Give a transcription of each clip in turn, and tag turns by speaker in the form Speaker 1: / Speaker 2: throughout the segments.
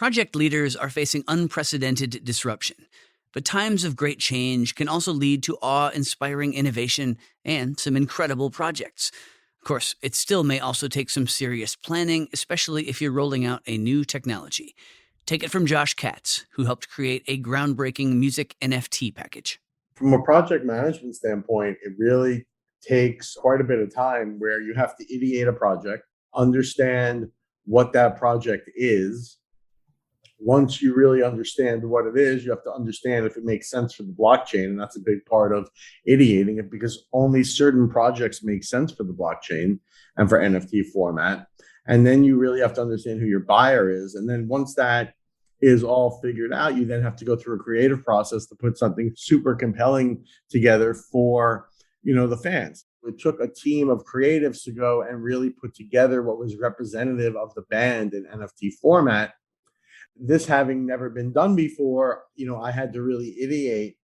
Speaker 1: Project leaders are facing unprecedented disruption, but times of great change can also lead to awe-inspiring innovation and some incredible projects. Of course, it still may also take some serious planning, especially if you're rolling out a new technology. Take it from Josh Katz, who helped create a groundbreaking music NFT package.
Speaker 2: From a project management standpoint, it really takes quite a bit of time where you have to ideate a project, understand what that project is. Once you really understand what it is, you have to understand if it makes sense for the blockchain. And that's a big part of ideating it, because only certain projects make sense for the blockchain and for NFT format. And then you really have to understand who your buyer is. And then once that is all figured out, you then have to go through a creative process to put something super compelling together for, the fans. It took a team of creatives to go and really put together what was representative of the band in NFT format. This having never been done before, I had to really ideate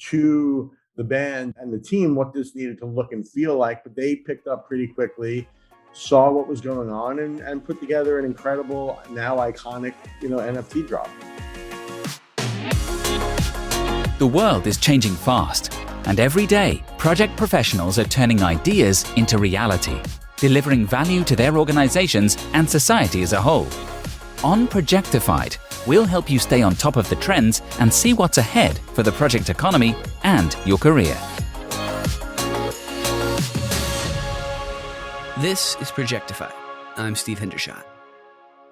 Speaker 2: to the band and the team what this needed to look and feel like. But they picked up pretty quickly, saw what was going on, and put together an incredible, now iconic, NFT drop.
Speaker 3: The world is changing fast, and every day, project professionals are turning ideas into reality, delivering value to their organizations and society as a whole. On Projectified, we'll help you stay on top of the trends and see what's ahead for the project economy and your career.
Speaker 1: This is Projectified. I'm Steve Hendershot.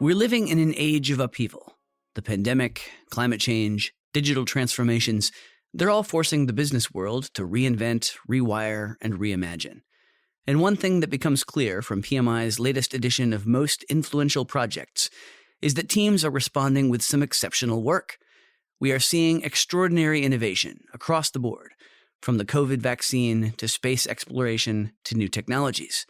Speaker 1: We're living in an age of upheaval. The pandemic, climate change, digital transformations, they're all forcing the business world to reinvent, rewire, and reimagine. And one thing that becomes clear from PMI's latest edition of Most Influential Projects is that teams are responding with some exceptional work. We are seeing extraordinary innovation across the board, from the COVID vaccine to space exploration to new technologies.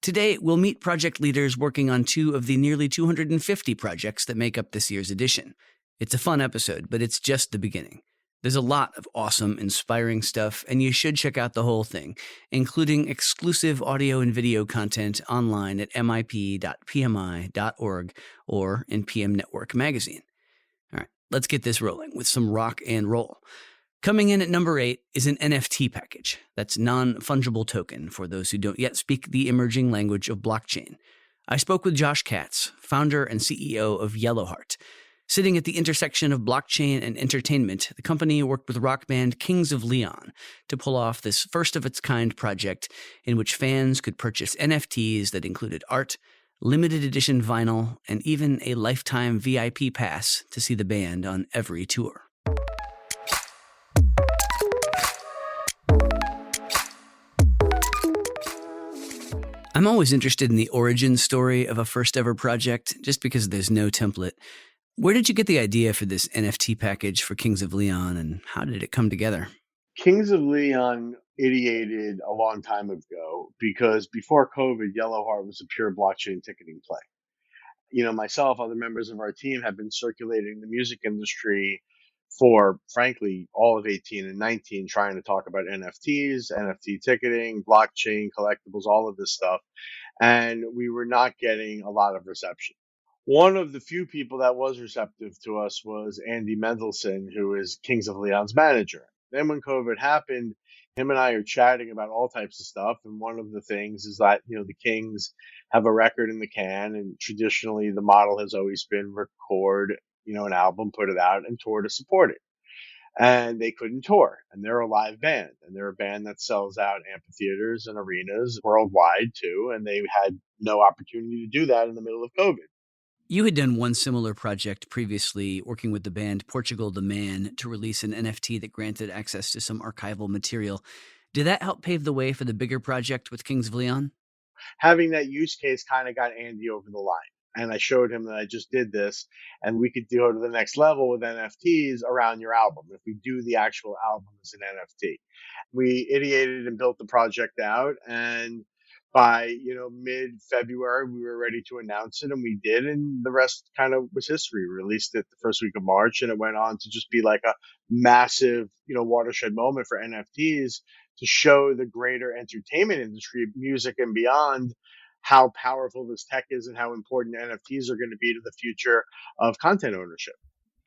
Speaker 1: Today, we'll meet project leaders working on two of the nearly 250 projects that make up this year's edition. It's a fun episode, but it's just the beginning. There's a lot of awesome, inspiring stuff, and you should check out the whole thing, including exclusive audio and video content online at mip.pmi.org or in PM Network magazine. All right, let's get this rolling with some rock and roll. Coming in at number 8 is an NFT package. That's non-fungible token for those who don't yet speak the emerging language of blockchain. I spoke with Josh Katz, founder and CEO of YellowHeart. Sitting at the intersection of blockchain and entertainment, the company worked with rock band Kings of Leon to pull off this first-of-its-kind project in which fans could purchase NFTs that included art, limited edition vinyl, and even a lifetime VIP pass to see the band on every tour. I'm always interested in the origin story of a first-ever project, just because there's no template. Where did you get the idea for this NFT package for Kings of Leon, and how did it come together?
Speaker 2: Kings of Leon ideated a long time ago because before COVID, YellowHeart was a pure blockchain ticketing play. Myself, other members of our team have been circulating the music industry for, frankly, all of 18 and 19, trying to talk about NFTs, NFT ticketing, blockchain, collectibles, all of this stuff. And we were not getting a lot of reception. One of the few people that was receptive to us was Andy Mendelson, who is Kings of Leon's manager. Then when COVID happened, him and I are chatting about all types of stuff. And one of the things is that, the Kings have a record in the can. And traditionally, the model has always been record, an album, put it out, and tour to support it. And they couldn't tour. And they're a live band. And they're a band that sells out amphitheaters and arenas worldwide, too. And they had no opportunity to do that in the middle of COVID.
Speaker 1: You had done one similar project previously, working with the band Portugal the Man to release an NFT that granted access to some archival material. Did that help pave the way for the bigger project with Kings of Leon?
Speaker 2: Having that use case kind of got Andy over the line. And I showed him that I just did this, and we could go to the next level with NFTs around your album. If we do the actual album as an NFT, we ideated and built the project out, and by mid-February we were ready to announce it, and we did, and the rest kind of was history. We released it the first week of March, and it went on to just be like a massive watershed moment for NFTs to show the greater entertainment industry, music and beyond, how powerful this tech is and how important NFTs are going to be to the future of content ownership.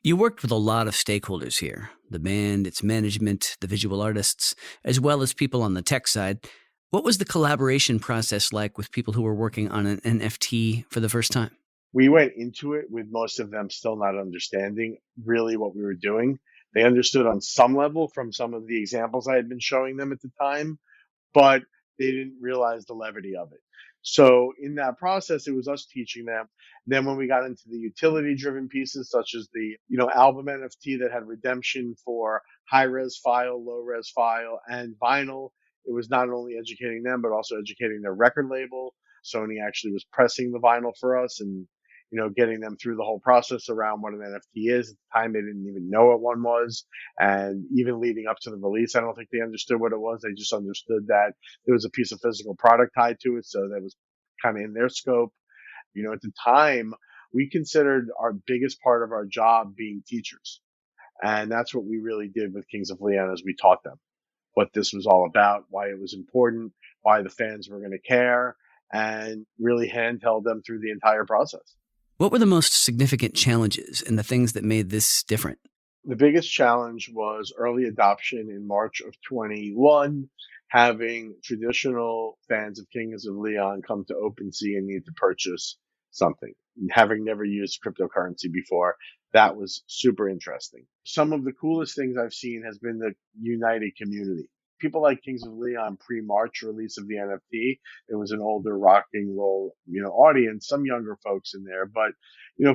Speaker 1: You worked with a lot of stakeholders here, the band, its management, the visual artists, as well as people on the tech side. What was the collaboration process like with people who were working on an NFT for the first time?
Speaker 2: We went into it with most of them still not understanding really what we were doing. They understood on some level from some of the examples I had been showing them at the time, but they didn't realize the levity of it. So in that process, it was us teaching them. Then when we got into the utility driven pieces, such as the, album NFT that had redemption for high res file, low res file, and vinyl, it was not only educating them, but also educating their record label. Sony actually was pressing the vinyl for us and, getting them through the whole process around what an NFT is. At the time, they didn't even know what one was. And even leading up to the release, I don't think they understood what it was. They just understood that there was a piece of physical product tied to it. So that was kind of in their scope. At the time, we considered our biggest part of our job being teachers. And that's what we really did with Kings of Leon, as we taught them what this was all about, why it was important, why the fans were going to care, and really handheld them through the entire process.
Speaker 1: What were the most significant challenges and the things that made this different?
Speaker 2: The biggest challenge was early adoption in March of 21, having traditional fans of Kings of Leon come to OpenSea and need to purchase something. Having never used cryptocurrency before, that was super interesting. Some of the coolest things I've seen has been the united community. People like Kings of Leon pre-March release of the NFT, it was an older rock and roll, audience, some younger folks in there, but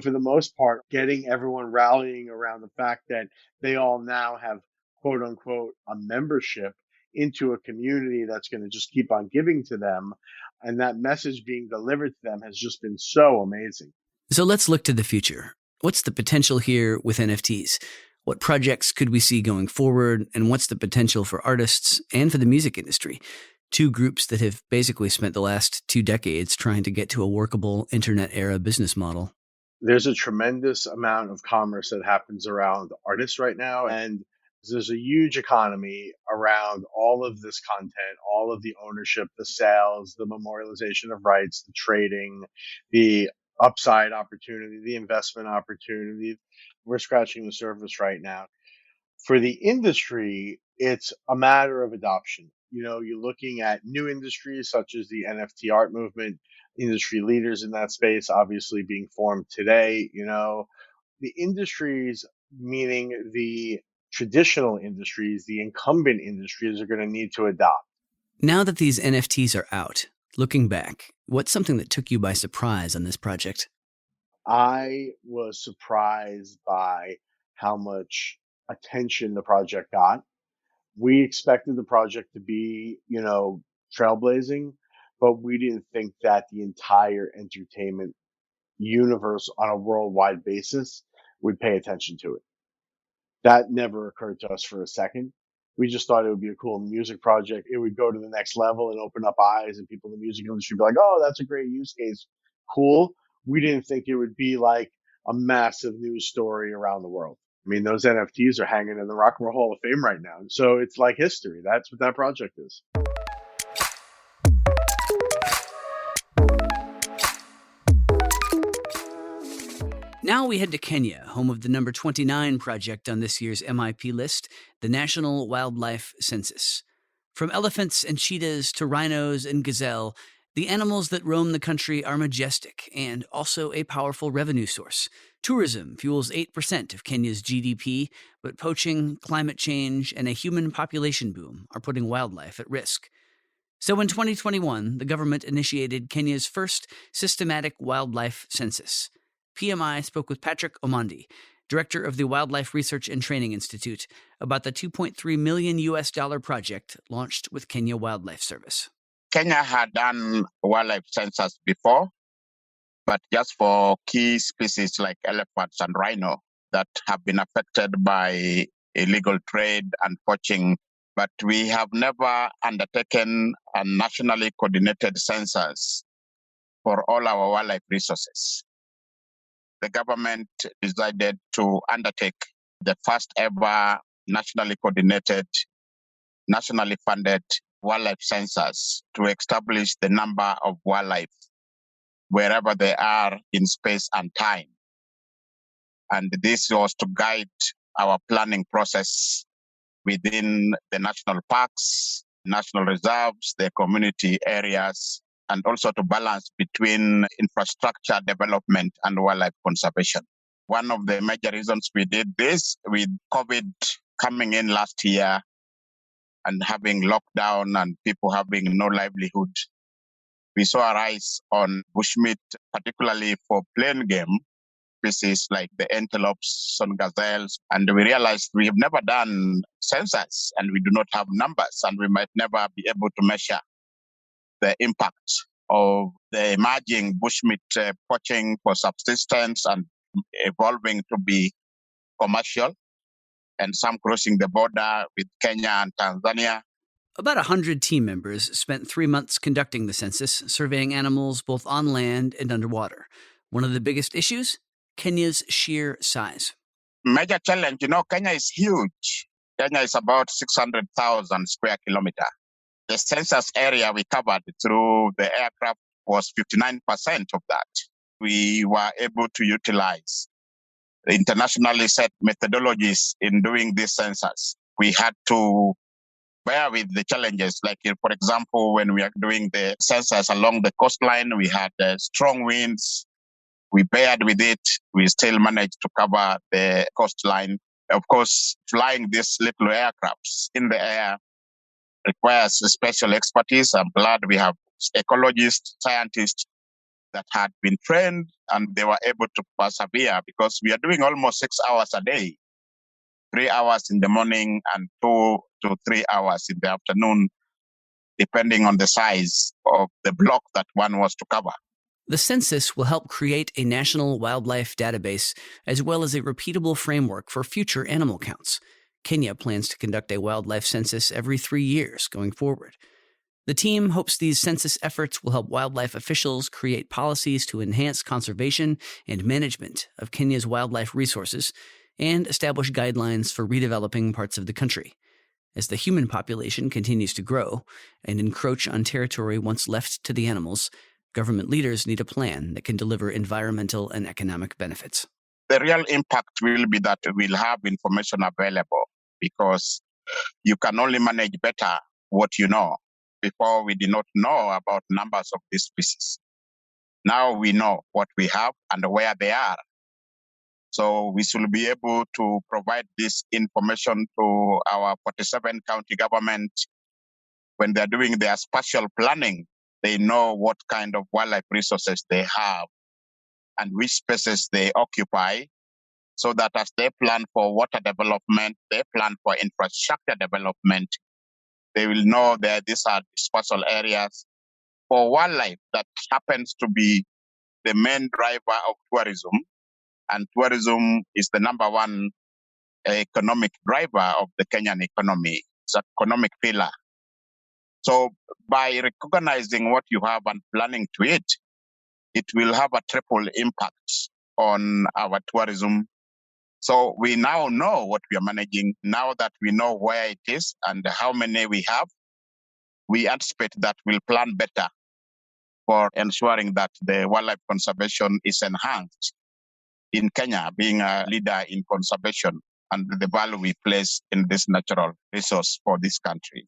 Speaker 2: for the most part, getting everyone rallying around the fact that they all now have quote unquote a membership into a community that's going to just keep on giving to them. And that message being delivered to them has just been so amazing.
Speaker 1: So let's look to the future. What's the potential here with NFTs? What projects could we see going forward? And what's the potential for artists and for the music industry? Two groups that have basically spent the last 2 decades trying to get to a workable internet-era business model.
Speaker 2: There's a tremendous amount of commerce that happens around artists right now. And there's a huge economy around all of this content, all of the ownership, the sales, the memorialization of rights, the trading, the upside opportunity, the investment opportunity. We're scratching the surface right now. For the industry, it's a matter of adoption. You're looking at new industries such as the NFT art movement, industry leaders in that space obviously being formed today. The industries, meaning the traditional industries, the incumbent industries, are going to need to adopt.
Speaker 1: Now that these NFTs are out, looking back, what's something that took you by surprise on this project?
Speaker 2: I was surprised by how much attention the project got. We expected the project to be, trailblazing, but we didn't think that the entire entertainment universe on a worldwide basis would pay attention to it. That never occurred to us for a second. We just thought it would be a cool music project. It would go to the next level and open up eyes, and people in the music industry would be like, oh, that's a great use case. Cool. We didn't think it would be like a massive news story around the world. I mean, those NFTs are hanging in the Rock and Roll Hall of Fame right now. So it's like history. That's what that project is.
Speaker 1: Now we head to Kenya, home of the number 29 project on this year's MIP list, the National Wildlife Census. From elephants and cheetahs to rhinos and gazelle, the animals that roam the country are majestic and also a powerful revenue source. Tourism fuels 8% of Kenya's GDP, but poaching, climate change, and a human population boom are putting wildlife at risk. So in 2021, the government initiated Kenya's first systematic wildlife census. PMI spoke with Patrick Omondi, director of the Wildlife Research and Training Institute, about the $2.3 million project launched with Kenya Wildlife Service.
Speaker 4: Kenya had done wildlife census before, but just for key species like elephants and rhino that have been affected by illegal trade and poaching. But we have never undertaken a nationally coordinated census for all our wildlife resources. The government decided to undertake the first ever nationally coordinated, nationally funded wildlife census to establish the number of wildlife wherever they are in space and time. And this was to guide our planning process within the national parks, national reserves, the community areas, and also to balance between infrastructure development and wildlife conservation. One of the major reasons we did this, with COVID coming in last year and having lockdown and people having no livelihood, we saw a rise on bushmeat, particularly for plain game species like the antelopes and gazelles. And we realized we have never done census and we do not have numbers, and we might never be able to measure the impact of the emerging bushmeat poaching for subsistence and evolving to be commercial, and some crossing the border with Kenya and Tanzania.
Speaker 1: About 100 team members spent 3 months conducting the census, surveying animals both on land and underwater. One of the biggest issues? Kenya's sheer size.
Speaker 4: Major challenge, Kenya is huge. Kenya is about 600,000 square kilometers. The census area we covered through the aircraft was 59% of that. We were able to utilize the internationally set methodologies in doing this census. We had to bear with the challenges. Like, for example, when we are doing the census along the coastline, we had strong winds. We bared with it. We still managed to cover the coastline. Of course, flying these little aircrafts in the air requires special expertise. I'm glad we have ecologists, scientists that had been trained, and they were able to persevere, because we are doing almost 6 hours a day, 3 hours in the morning and 2 to 3 hours in the afternoon, depending on the size of the block that one was to cover.
Speaker 1: The census will help create a national wildlife database, as well as a repeatable framework for future animal counts. Kenya plans to conduct a wildlife census every 3 years going forward. The team hopes these census efforts will help wildlife officials create policies to enhance conservation and management of Kenya's wildlife resources and establish guidelines for redeveloping parts of the country. As the human population continues to grow and encroach on territory once left to the animals, government leaders need a plan that can deliver environmental and economic benefits.
Speaker 4: The real impact will be that we'll have information available, because you can only manage better what you know. Before, we did not know about numbers of these species. Now we know what we have and where they are. So we should be able to provide this information to our 47 county government. When they're doing their spatial planning, they know what kind of wildlife resources they have and which spaces they occupy, so that as they plan for water development, they plan for infrastructure development, they will know that these are spatial areas for wildlife that happens to be the main driver of tourism. And tourism is the number one economic driver of the Kenyan economy. It's an economic pillar. So by recognizing what you have and planning to it, it will have a triple impact on our tourism. So we now know what we are managing. Now that we know where it is and how many we have, we anticipate that we'll plan better for ensuring that the wildlife conservation is enhanced in Kenya, being a leader in conservation and the value we place in this natural resource for this country.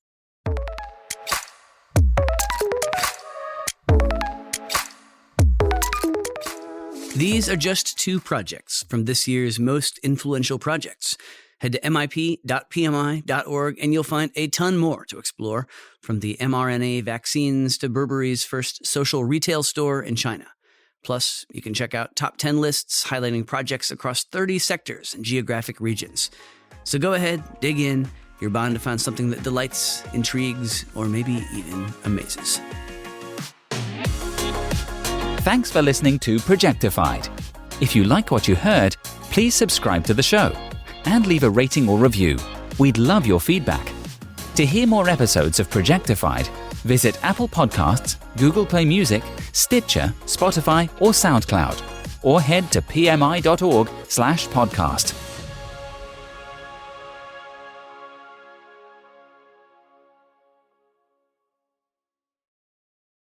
Speaker 1: These are just 2 projects from this year's most influential projects. Head to mip.pmi.org and you'll find a ton more to explore, from the mRNA vaccines to Burberry's first social retail store in China. Plus, you can check out top 10 lists highlighting projects across 30 sectors and geographic regions. So go ahead, dig in. You're bound to find something that delights, intrigues, or maybe even amazes.
Speaker 3: Thanks for listening to Projectified. If you like what you heard, please subscribe to the show and leave a rating or review. We'd love your feedback. To hear more episodes of Projectified, visit Apple Podcasts, Google Play Music, Stitcher, Spotify, or SoundCloud, or head to pmi.org/podcast.